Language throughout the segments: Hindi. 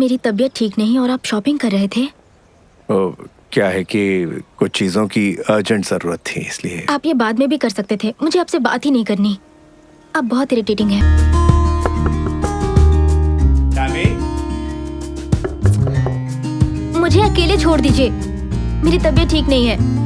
मेरी तबीयत ठीक नहीं और आप शॉपिंग कर रहे थे। ओ, क्या है कि कुछ चीजों की अर्जेंट जरूरत थी, इसलिए। आप ये बाद में भी कर सकते थे, मुझे आपसे बात ही नहीं करनी। आप बहुत इरिटेटिंग हैं। मुझे अकेले छोड़ दीजिए, मेरी तबीयत ठीक नहीं है।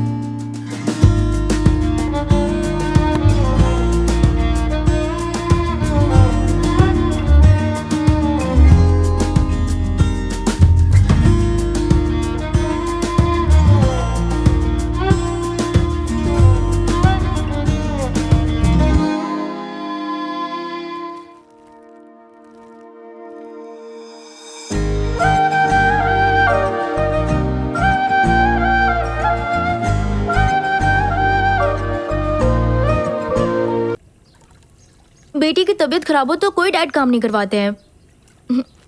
बेटी की तबीयत खराब हो तो कोई डैड काम नहीं करवाते हैं।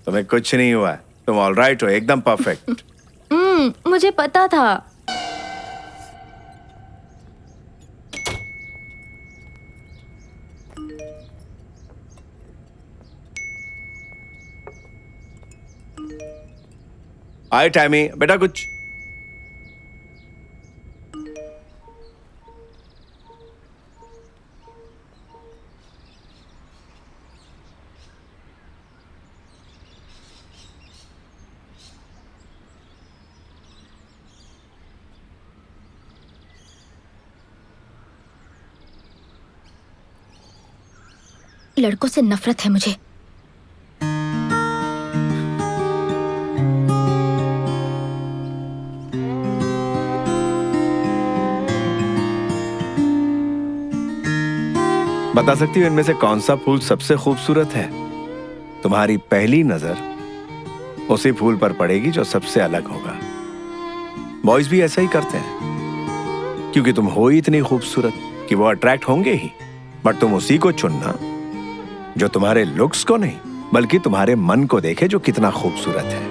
तुम्हें कुछ नहीं हुआ है, तुम ऑल राइट हो, एकदम परफेक्ट। मुझे पता था। हाय टैमी, बेटा कुछ। लड़कों से नफरत है मुझे। बता सकती हो इनमें से कौन सा फूल सबसे खूबसूरत है? तुम्हारी पहली नजर उसी फूल पर पड़ेगी जो सबसे अलग होगा। बॉयज भी ऐसा ही करते हैं, क्योंकि तुम हो ही इतनी खूबसूरत कि वो अट्रैक्ट होंगे ही। बट तुम उसी को चुनना जो तुम्हारे लुक्स को नहीं, बल्कि तुम्हारे मन को देखे जो कितना खूबसूरत है।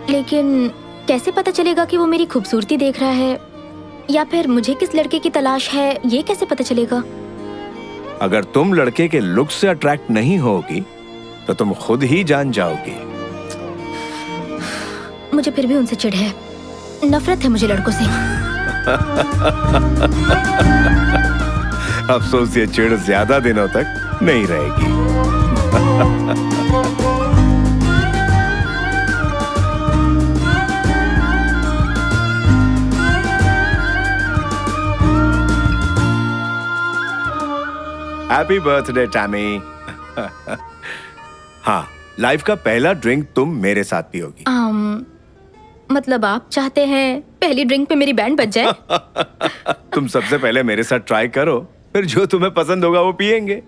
लेकिन कैसे पता चलेगा कि वो मेरी खूबसूरती देख रहा है, या फिर मुझे किस लड़के की तलाश है, ये कैसे पता चलेगा? अगर तुम लड़के के लुक से अट्रैक्ट नहीं होगी तो तुम खुद ही जान जाओगी। मुझे फिर भी उनसे चिढ़ है, नफरत है मुझे लड़कों से। अफसोस ये चिढ़ ज्यादा दिनों तक नहीं रहेगी। Happy birthday Tammy. हाँ, लाइफ का पहला ड्रिंक तुम मेरे साथ पियोगी। मतलब आप चाहते हैं पहली ड्रिंक पे मेरी बैंड बज जाए? तुम सबसे पहले मेरे साथ ट्राई करो, फिर जो तुम्हें पसंद होगा वो पियेंगे।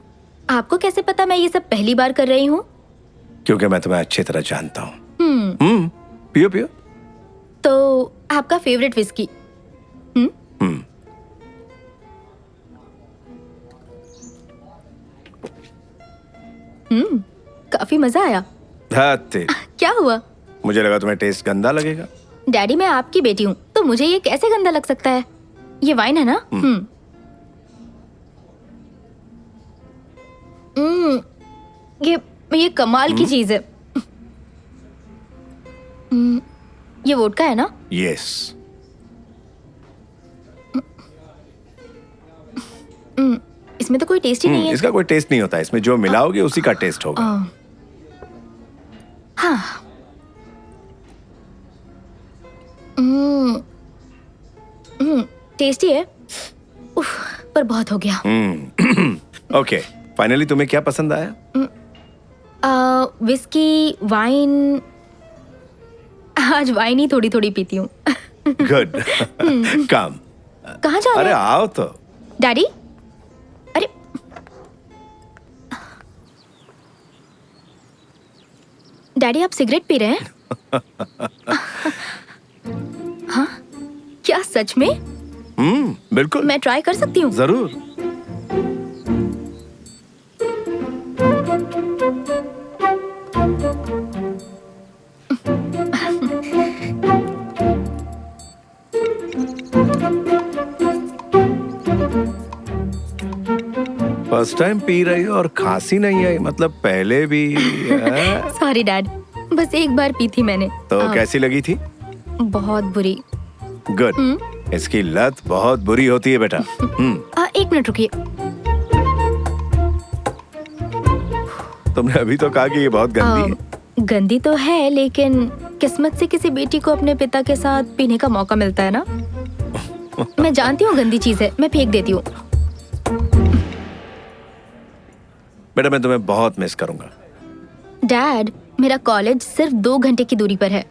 आपको कैसे पता मैं ये सब पहली बार कर रही हूँ? क्योंकि मैं तुम्हें अच्छी तरह जानता हूँ। पियो पियो। तो आपका फेवरेट विस्की? काफी मजा आया। क्या हुआ? मुझे लगा तुम्हें टेस्ट गंदा लगेगा। डैडी, मैं आपकी बेटी हूँ, तो मुझे ये कैसे गंदा लग सकता है? ये वाइन है ना? ये कमाल की चीज है। ये वोडका है ना? यस। इसमें तो कोई टेस्ट ही नहीं है। इसका कोई टेस्ट नहीं होता, इसमें जो मिलाओगे उसी का टेस्ट होगा। हाँ। टेस्टी है। उफ, पर बहुत हो गया। ओके, फाइनली तुम्हें क्या पसंद आया? Whisky, wine. आज वाइन ही थोड़ी थोड़ी पीती हूँ। गुड। कम। कहाँ जा रहे अरे हैं? आओ तो। डैडी, अरे डैडी, आप सिगरेट पी रहे हैं? हाँ, क्या सच में? बिल्कुल। मैं ट्राई कर सकती हूँ? जरूर। फर्स्ट टाइम पी रही हो और खांसी नहीं आई, मतलब पहले भी? सॉरी डैड, बस एक बार पी थी मैंने। तो कैसी लगी थी? बहुत बुरी। गुड। इसकी लत बहुत बुरी होती है बेटा। एक मिनट रुकिए। तुमने अभी तो कहा कि ये बहुत गंदी है। गंदी तो है, लेकिन किस्मत से किसी बेटी को अपने पिता के साथ पीने का मौका मिलता है ना। मैं जानती हूँ गंदी चीज है, मैं फेंक देती हूँ। बेटा मैं तुम्हें बहुत मिस करूंगा। डैड, मेरा कॉलेज सिर्फ 2 घंटे की दूरी पर है।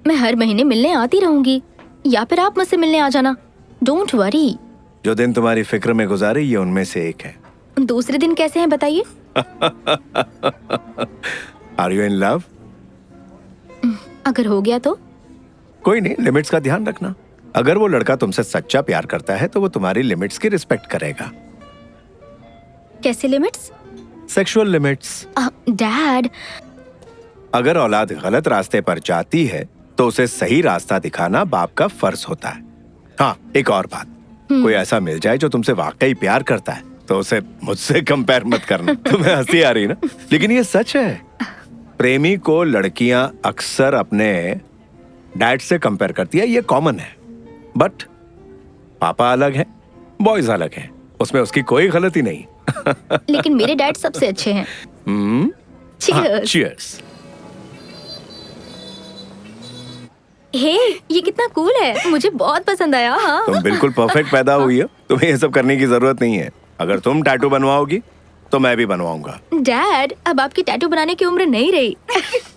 मैं हर महीने मिलने आती रहूंगी, या फिर आप मुझसे मिलने आ जाना। Don't worry. जो दिन तुम्हारी फिक्र में गुजारे ये उनमें से एक है। दूसरे दिन कैसे हैं बताइए? Are you in love? अगर हो गया तो? कोई नहीं, लिमिट्स का ध्यान रखना। अगर वो लड़का तुमसे सच्चा प्यार करता है तो वो तुम्हारी लिमिट्स की रिस्पेक्ट करेगा। कैसे लिमिट्स? Sexual limits. डैड, अगर औलाद गलत रास्ते पर जाती है तो उसे सही रास्ता दिखाना बाप का फर्ज होता है। हाँ, एक और बात, कोई ऐसा मिल जाए जो तुमसे वाकई प्यार करता है तो उसे मुझसे कंपेयर मत करना। तुम्हें हंसी आ रही ना, लेकिन ये सच है। प्रेमी को लड़कियां अक्सर अपने डैड से कंपेयर करती है, ये कॉमन है। बट पापा अलग है, बॉयज अलग हैं, उसमें उसकी कोई गलती नहीं। लेकिन मेरे डैड सबसे अच्छे हैं। Cheers. Cheers. हे, ये कितना कूल है, मुझे बहुत पसंद आया। हाँ। तुम बिल्कुल परफेक्ट पैदा हुई हो, तुम्हें ये सब करने की जरूरत नहीं है। अगर तुम टैटू बनवाओगी तो मैं भी बनवाऊंगा। डैड, अब आपकी टैटू बनाने की उम्र नहीं रही।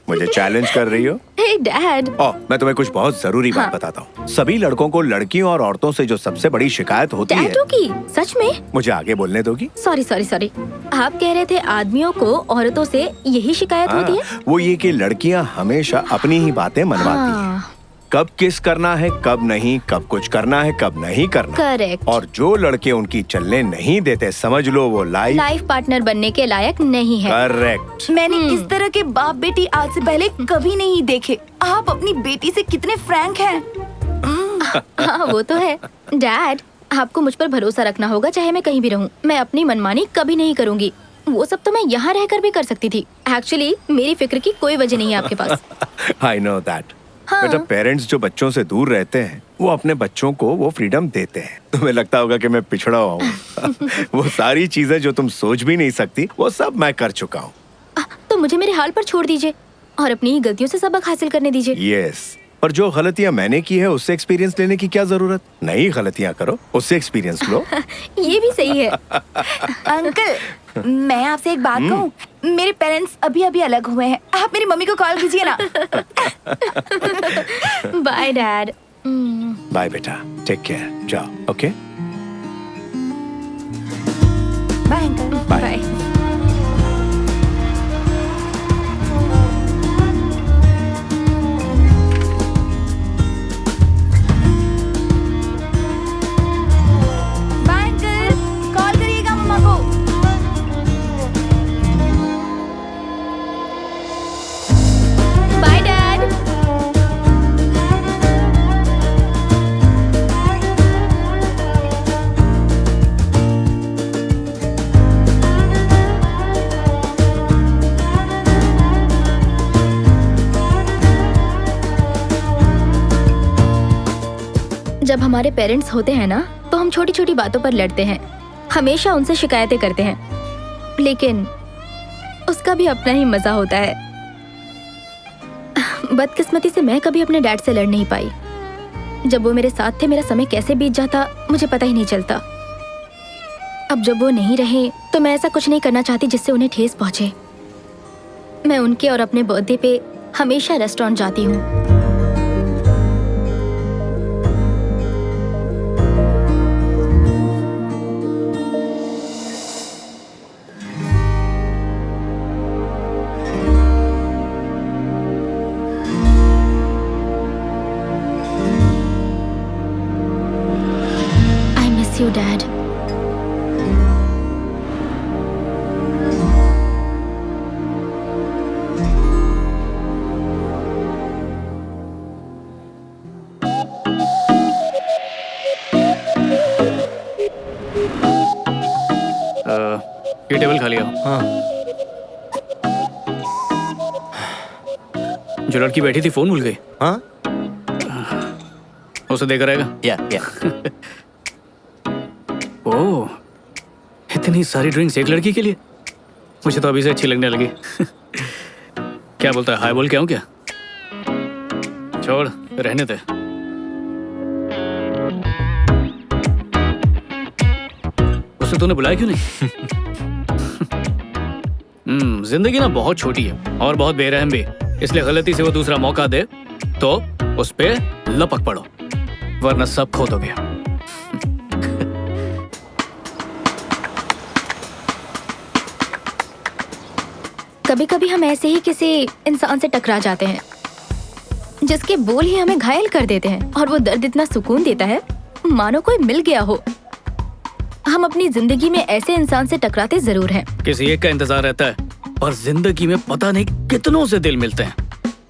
मुझे चैलेंज कर रही हो? हे डैड, मैं तुम्हें कुछ बहुत जरूरी बात बताता हूँ। सभी लड़कों को लड़कियों और औरतों से जो सबसे बड़ी शिकायत होती है। टैटू की? सच में? मुझे आगे बोलने दोगी? सॉरी। आप कह रहे थे आदमियों को औरतों से यही शिकायत होती है? वो ये कि लड़कियाँ हमेशा अपनी ही बातें मनवाती हैं। कब किस करना है, कब नहीं, कब कुछ करना है, कब नहीं करना। करेक्ट। और जो लड़के उनकी चलने नहीं देते, समझ लो वो लाइफ पार्टनर बनने के लायक नहीं है। करेक्ट। मैंने इस तरह के बाप बेटी आज से पहले कभी नहीं देखे। आप अपनी बेटी से कितने फ्रैंक हैं। हाँ, वो तो है। डैड, आपको मुझ पर भरोसा रखना होगा, चाहे मैं कहीं भी रहूं। मैं अपनी मनमानी कभी नहीं करूंगी। वो सब तो मैं यहाँ रहकर भी कर सकती थी। एक्चुअली मेरी फिक्र की कोई वजह नहीं है आपके पास। I know that. हाँ। बेटा, पेरेंट्स जो बच्चों से दूर रहते हैं वो अपने बच्चों को वो फ्रीडम देते हैं। तुम्हें लगता होगा कि मैं पिछड़ा हुआ हूँ। वो सारी चीजें जो तुम सोच भी नहीं सकती वो सब मैं कर चुका हूँ। तो मुझे मेरे हाल पर छोड़ दीजिए और अपनी ही गलतियों से सबक हासिल करने दीजिए। यस, पर जो गलतियाँ मैंने की है उससे एक्सपीरियंस लेने की क्या जरूरत? नई गलतियाँ करो, उससे एक्सपीरियंस लो। ये भी सही है। अंकल, मैं आपसे एक बात कहूँ। मेरे पेरेंट्स अभी अभी अलग हुए हैं। आप मेरी मम्मी को कॉल कीजिए ना। Bye dad. बाय बेटा, टेक केयर, जाओ। Okay, bye uncle. Bye. Bye uncle, call करिएगा मम्मा को। Bye dad. जब हमारे पेरेंट्स होते हैं ना, तो हम छोटी छोटी बातों पर लड़ते हैं, हमेशा उनसे शिकायतें करते हैं, लेकिन उसका भी अपना ही मजा होता है। बदकिस्मती से मैं कभी अपने डैड से लड़ नहीं पाई। जब वो मेरे साथ थे, मेरा समय कैसे बीत जाता मुझे पता ही नहीं चलता। अब जब वो नहीं रहे तो मैं ऐसा कुछ नहीं करना चाहती जिससे उन्हें ठेस पहुंचे। मैं उनके और अपने बर्थडे पे हमेशा रेस्टोरेंट जाती हूँ। I miss you, Dad. हाँ। जो लड़की बैठी थी फोन भूल गई। हाँ उसे देकर रहेगा। या ओह, इतनी सारी ड्रिंक्स एक लड़की के लिए? मुझे तो अभी से अच्छी लगने लगी। क्या बोलता है, हाय बोल के आऊं क्या? छोड़, रहने दे। उसे तूने बुलाया क्यों नहीं? जिंदगी ना बहुत छोटी है और बहुत बेरहम भी, इसलिए गलती से वो दूसरा मौका दे तो उस पे लपक पड़ो, वरना सब खो दोगे। कभी कभी हम ऐसे ही किसी इंसान से टकरा जाते हैं जिसके बोल ही हमें घायल कर देते हैं, और वो दर्द इतना सुकून देता है मानो कोई मिल गया हो। हम अपनी जिंदगी में ऐसे इंसान से टकराते जरूर हैं। किसी एक का इंतजार रहता है, पर जिंदगी में पता नहीं कितनों से दिल मिलते हैं।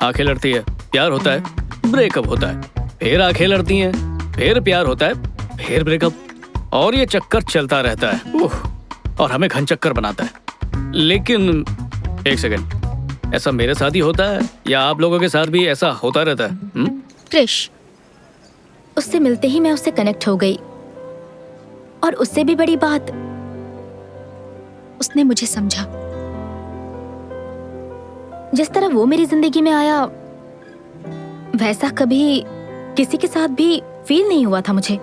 आंखें लड़ती है, प्यार होता है, ब्रेकअप होता है, फिर आंखें लड़ती हैं, फिर प्यार होता है, फिर ब्रेकअप, और ये चक्कर चलता रहता है। और हमें घन चक्कर बनाता है। लेकिन एक सेकंड, ऐसा मेरे साथ ही होता है या आप लोगों के साथ भी ऐसा होता रहता है? क्रिश, उससे मिलते ही मैं उससे कनेक्ट हो गई, और उससे भी बड़ी बात, उसने मुझे समझा। जिस तरह वो मेरी जिंदगी में आया, वैसा कभी किसी के साथ भी फील नहीं हुआ था मुझे।